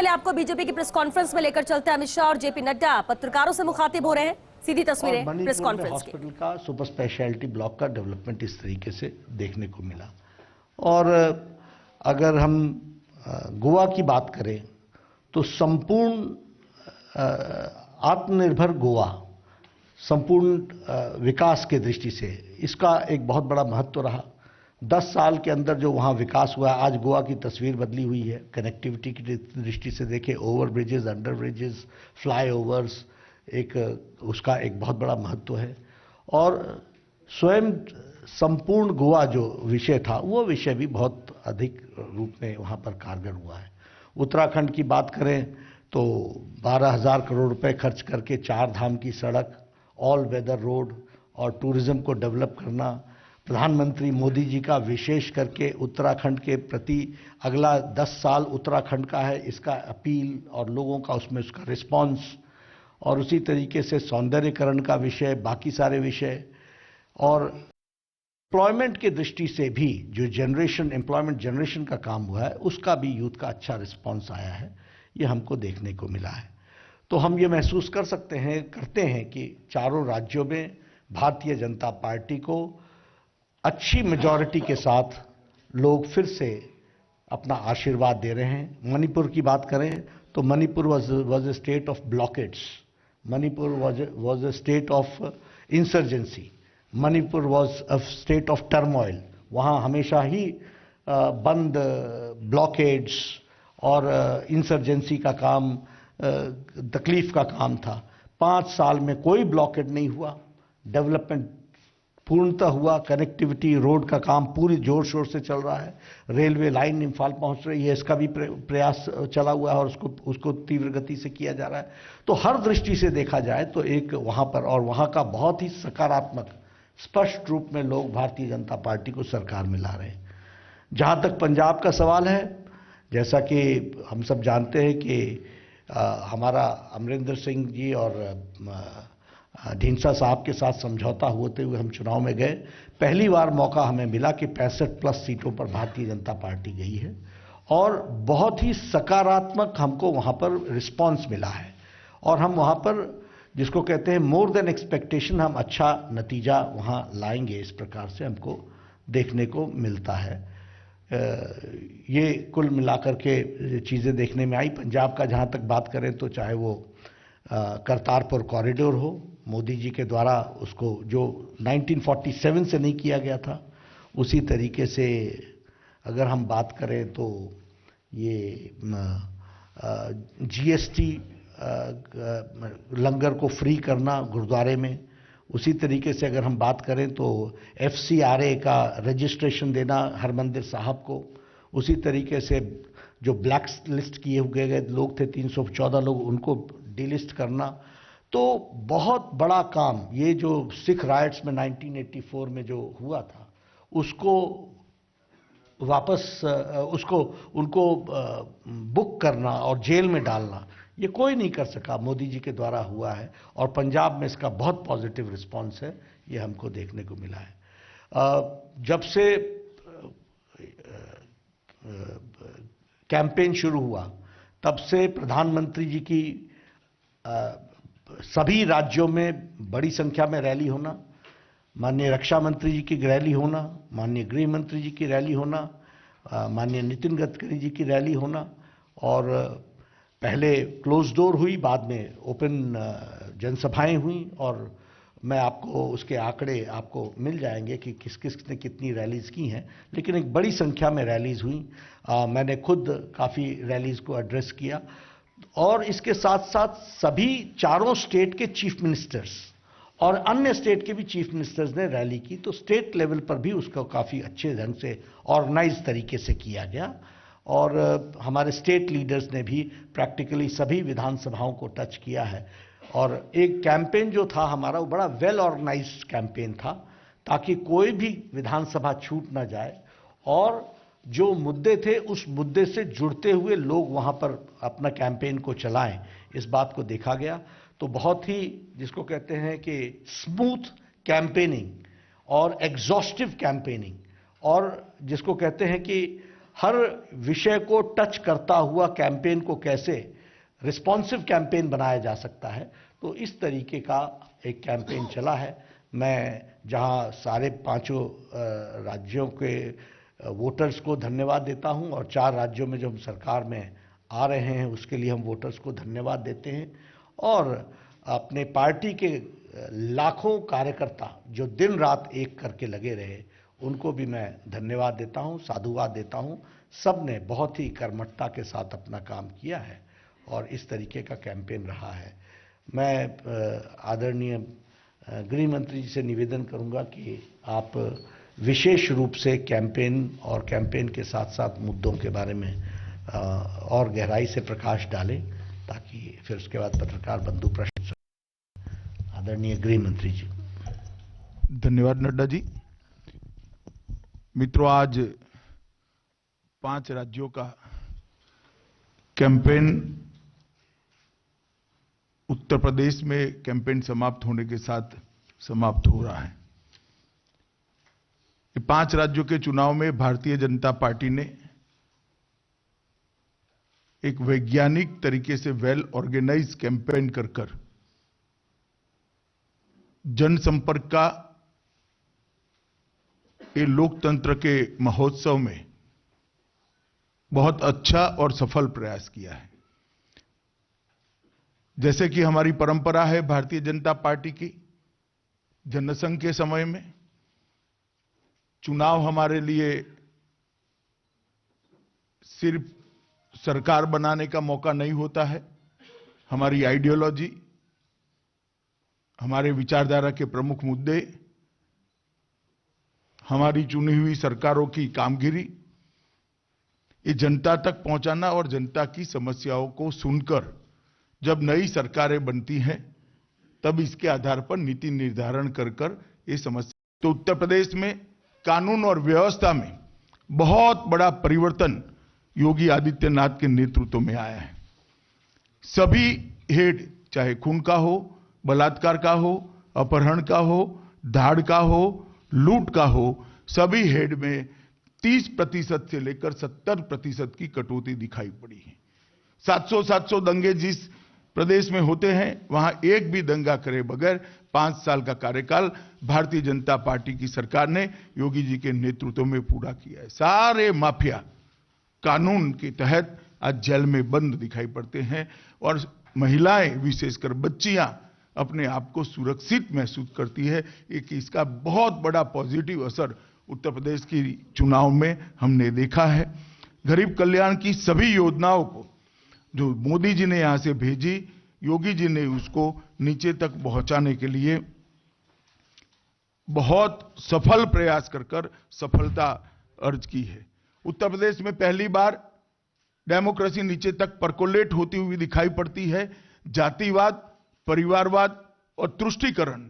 पहले आपको बीजेपी की प्रेस कॉन्फ्रेंस में लेकर चलते हैं। अमित शाह और जेपी नड्डा पत्रकारों से मुखातिब हो रहे हैं। सीधी तस्वीरें प्रेस कॉन्फ्रेंस की। हॉस्पिटल का सुपर स्पेशलिटी ब्लॉक का डेवलपमेंट इस तरीके से देखने को मिला। और अगर हम गोवा की बात करें तो संपूर्ण आत्मनिर्भर गोवा, संपूर्ण विकास के दृष्टि से इसका एक बहुत बड़ा महत्व रहा। 10 साल के अंदर जो वहाँ विकास हुआ, आज गोवा की तस्वीर बदली हुई है। कनेक्टिविटी की दृष्टि से देखें, over bridges, under bridges, flyovers, एक उसका एक बहुत बड़ा महत्व है। और स्वयं संपूर्ण गोवा जो विषय था, वो विषय भी बहुत अधिक रूप में वहाँ पर कारगर हुआ है। उत्तराखंड की बात करें तो 12,000 करोड़ रुपए खर्च करके 4 धाम की सड़क, ऑल वेदर रोड और टूरिज्म को डेवलप करना, प्रधानमंत्री मोदी जी का विशेष करके उत्तराखंड के प्रति अगला 10 साल उत्तराखंड का है, इसका अपील और लोगों का उसमें उसका रिस्पांस, और उसी तरीके से सौंदर्यीकरण का विषय, बाकी सारे विषय। और एम्प्लॉयमेंट की दृष्टि से भी जो एम्प्लॉयमेंट जनरेशन का काम हुआ है, उसका भी यूथ का अच्छा रिस्पांस आया है, ये हमको देखने को मिला है। तो हम ये महसूस करते हैं कि चारों राज्यों में भारतीय जनता पार्टी को अच्छी मेजॉरिटी के साथ लोग फिर से अपना आशीर्वाद दे रहे हैं। मणिपुर की बात करें तो Manipur was a state of blockades, Manipur was a state of insurgency, Manipur was a state of turmoil. वहाँ हमेशा ही बंद, ब्लॉकेड्स और इंसर्जेंसी का काम, तकलीफ का काम था। 5 साल में कोई ब्लॉकेड नहीं हुआ, डेवलपमेंट पूर्णतः हुआ। कनेक्टिविटी रोड का काम पूरी जोर शोर से चल रहा है। रेलवे लाइन इम्फाल पहुंच रही है, इसका भी प्रयास चला हुआ है और उसको तीव्र गति से किया जा रहा है। तो हर दृष्टि से देखा जाए तो एक वहां पर, और वहां का बहुत ही सकारात्मक स्पष्ट रूप में लोग भारतीय जनता पार्टी को सरकार में ला रहे हैं। जहां तक पंजाब का सवाल है, जैसा कि हम सब जानते हैं कि हमारा अमरिंदर सिंह जी और ढींसा साहब के साथ समझौता होते हुए हम चुनाव में गए। पहली बार मौका हमें मिला कि 65+ सीटों पर भारतीय जनता पार्टी गई है और बहुत ही सकारात्मक हमको वहां पर रिस्पांस मिला है। और हम वहां पर, जिसको कहते हैं मोर देन एक्सपेक्टेशन, हम अच्छा नतीजा वहां लाएंगे, इस प्रकार से हमको देखने को मिलता है। ये कुल मिलाकर के चीज़ें देखने में आई। पंजाब का जहाँ तक बात करें तो चाहे वो करतारपुर कॉरिडोर हो, मोदी जी के द्वारा उसको जो 1947 से नहीं किया गया था, उसी तरीके से अगर हम बात करें तो ये जीएसटी लंगर को फ्री करना गुरुद्वारे में, उसी तरीके से अगर हम बात करें तो FCRA का रजिस्ट्रेशन देना हरमंदिर साहब को, उसी तरीके से जो ब्लैक लिस्ट किए हुए गए लोग थे 314 लोग, उनको डिलिस्ट करना। तो बहुत बड़ा काम ये जो सिख राइट्स में 1984 में जो हुआ था, उसको वापस उनको बुक करना और जेल में डालना, ये कोई नहीं कर सका, मोदी जी के द्वारा हुआ है। और पंजाब में इसका बहुत पॉजिटिव रिस्पांस है, ये हमको देखने को मिला है। जब से कैंपेन शुरू हुआ तब से प्रधानमंत्री जी की सभी राज्यों में बड़ी संख्या में रैली होना, माननीय रक्षा मंत्री जी की रैली होना, माननीय गृह मंत्री जी की रैली होना, माननीय नितिन गडकरी जी की रैली होना, और पहले क्लोज डोर हुई, बाद में ओपन जनसभाएं हुई, और मैं आपको उसके आंकड़े आपको मिल जाएंगे कि किस किस ने कितनी रैलीज की हैं, लेकिन एक बड़ी संख्या में रैलीज हुई। मैंने खुद काफ़ी रैलीज को एड्रेस किया। और इसके साथ साथ सभी चारों स्टेट के चीफ मिनिस्टर्स और अन्य स्टेट के भी चीफ मिनिस्टर्स ने रैली की। तो स्टेट लेवल पर भी उसको काफ़ी अच्छे ढंग से ऑर्गेनाइज तरीके से किया गया, और हमारे स्टेट लीडर्स ने भी प्रैक्टिकली सभी विधानसभाओं को टच किया है। और एक कैंपेन जो था हमारा, वो बड़ा वेल ऑर्गेनाइज्ड कैंपेन था, ताकि कोई भी विधानसभा छूट ना जाए, और जो मुद्दे थे उस मुद्दे से जुड़ते हुए लोग वहां पर अपना कैंपेन को चलाएं, इस बात को देखा गया। तो बहुत ही, जिसको कहते हैं कि स्मूथ कैंपेनिंग और एग्जॉस्टिव कैंपेनिंग, और जिसको कहते हैं कि हर विषय को टच करता हुआ कैंपेन को कैसे रिस्पॉन्सिव कैंपेन बनाया जा सकता है, तो इस तरीके का एक कैंपेन चला है। मैं जहां सारे पांचों राज्यों के वोटर्स को धन्यवाद देता हूं और 4 राज्यों में जो हम सरकार में आ रहे हैं उसके लिए हम वोटर्स को धन्यवाद देते हैं, और अपने पार्टी के लाखों कार्यकर्ता जो दिन रात एक करके लगे रहे उनको भी मैं धन्यवाद देता हूं, साधुवाद देता हूं। सब ने बहुत ही कर्मठता के साथ अपना काम किया है और इस तरीके का कैंपेन रहा है। मैं आदरणीय गृह मंत्री जी से निवेदन करूंगा कि आप विशेष रूप से कैंपेन और कैंपेन के साथ साथ मुद्दों के बारे में और गहराई से प्रकाश डालें, ताकि फिर उसके बाद पत्रकार बंधु प्रश्न। आदरणीय गृह मंत्री जी। धन्यवाद नड्डा जी। मित्रों, आज 5 राज्यों का कैंपेन उत्तर प्रदेश में कैंपेन समाप्त होने के साथ समाप्त हो रहा है। ये 5 राज्यों के चुनाव में भारतीय जनता पार्टी ने एक वैज्ञानिक तरीके से वेल ऑर्गेनाइज कैंपेन कर जनसंपर्क का ये लोकतंत्र के महोत्सव में बहुत अच्छा और सफल प्रयास किया है। जैसे कि हमारी परंपरा है भारतीय जनता पार्टी की, जनसंघ के समय में चुनाव हमारे लिए सिर्फ सरकार बनाने का मौका नहीं होता है। हमारी आइडियोलॉजी, हमारे विचारधारा के प्रमुख मुद्दे, हमारी चुनी हुई सरकारों की कामगिरी, ये जनता तक पहुंचाना और जनता की समस्याओं को सुनकर जब नई सरकारें बनती हैं तब इसके आधार पर नीति निर्धारण कर ये समस्या। तो उत्तर प्रदेश में कानून और व्यवस्था में बहुत बड़ा परिवर्तन योगी आदित्यनाथ के नेतृत्व में आया है। सभी हेड, चाहे खून का हो, बलात्कार का हो, अपहरण का हो, धाड़ का हो, लूट का हो, सभी हेड में 30% से लेकर 70% की कटौती दिखाई पड़ी है। 700 दंगे जिस प्रदेश में होते हैं वहां एक भी दंगा करे बगैर 5 साल का कार्यकाल भारतीय जनता पार्टी की सरकार ने योगी जी के नेतृत्व में पूरा किया है। सारे माफिया कानून के तहत आज जेल में बंद दिखाई पड़ते हैं और महिलाएं, विशेषकर बच्चियां, अपने आप को सुरक्षित महसूस करती है। एक इसका बहुत बड़ा पॉजिटिव असर उत्तर प्रदेश की चुनाव में हमने देखा है। गरीब कल्याण की सभी योजनाओं को जो मोदी जी ने यहां से भेजी, योगी जी ने उसको नीचे तक पहुंचाने के लिए बहुत सफल प्रयास कर सफलता अर्ज की है। उत्तर प्रदेश में पहली बार डेमोक्रेसी नीचे तक परकोलेट होती हुई दिखाई पड़ती है। जातिवाद, परिवारवाद और तुष्टीकरण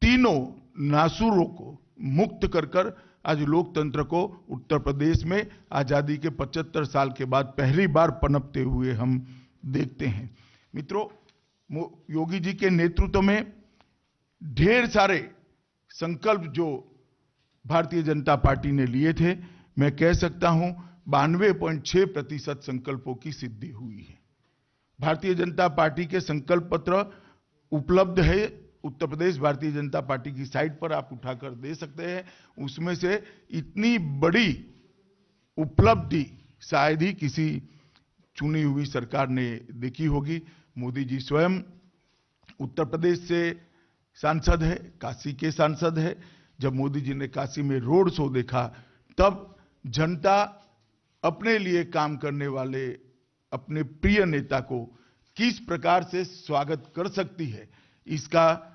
तीनों नासूरों को मुक्त कर आज लोकतंत्र को उत्तर प्रदेश में आजादी के 75 साल के बाद पहली बार पनपते हुए हम देखते हैं। मित्रों, योगी जी के नेतृत्व में ढेर सारे संकल्प जो भारतीय जनता पार्टी ने लिए थे, मैं कह सकता हूं 92.6% संकल्पों की सिद्धि हुई है। भारतीय जनता पार्टी के संकल्प पत्र उपलब्ध है उत्तर प्रदेश भारतीय जनता पार्टी की साइट पर, आप उठाकर दे सकते हैं। उसमें से इतनी बड़ी उपलब्धि शायद ही किसी चुनी हुई सरकार ने देखी होगी। मोदी जी स्वयं उत्तर प्रदेश से सांसद है, काशी के सांसद है। जब मोदी जी ने काशी में रोड शो देखा तब जनता अपने लिए काम करने वाले अपने प्रिय नेता को किस प्रकार से स्वागत कर सकती है, इसका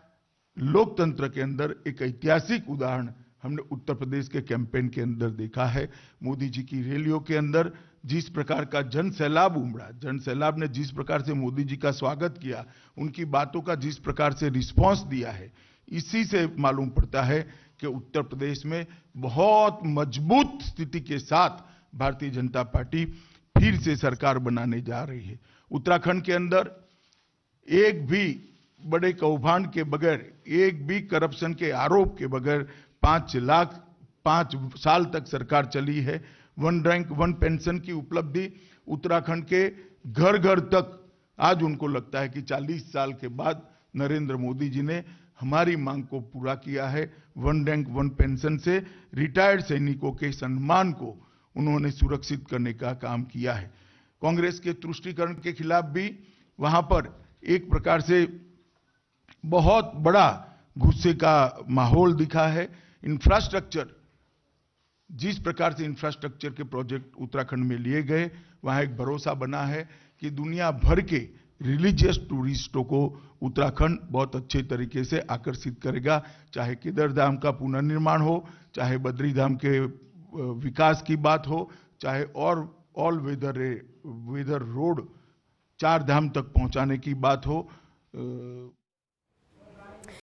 लोकतंत्र के अंदर एक ऐतिहासिक उदाहरण हमने उत्तर प्रदेश के कैंपेन के अंदर देखा है। मोदी जी की रैलियों के अंदर जिस प्रकार का जन सैलाब उमड़ा, जन सैलाब ने जिस प्रकार से मोदी जी का स्वागत किया, उनकी बातों का जिस प्रकार से रिस्पांस दिया है, इसी से मालूम पड़ता है कि उत्तर प्रदेश में बहुत मजबूत स्थिति के साथ भारतीय जनता पार्टी फिर से सरकार बनाने जा रही है। उत्तराखंड के अंदर एक भी बड़े कौभांड के बगैर, एक भी करप्शन के आरोप के बगैर 5 साल तक सरकार चली है। वन रैंक वन पेंशन की उपलब्धि उत्तराखंड के घर घर तक आज उनको लगता है कि 40 साल के बाद नरेंद्र मोदी जी ने हमारी मांग को पूरा किया है। वन रैंक वन पेंशन से रिटायर्ड सैनिकों के सम्मान को उन्होंने सुरक्षित करने का काम किया है। कांग्रेस के तुष्टीकरण के खिलाफ भी वहां पर एक प्रकार से बहुत बड़ा गुस्से का माहौल दिखा है। इंफ्रास्ट्रक्चर, जिस प्रकार से इंफ्रास्ट्रक्चर के प्रोजेक्ट उत्तराखंड में लिए गए, वहां एक भरोसा बना है कि दुनिया भर के रिलीजियस टूरिस्टों को उत्तराखंड बहुत अच्छे तरीके से आकर्षित करेगा। चाहे केदारधाम का पुनर्निर्माण हो, चाहे बद्रीधाम के विकास की बात हो, चाहे और ऑल वेदर रोड 4 धाम तक पहुंचाने की बात हो।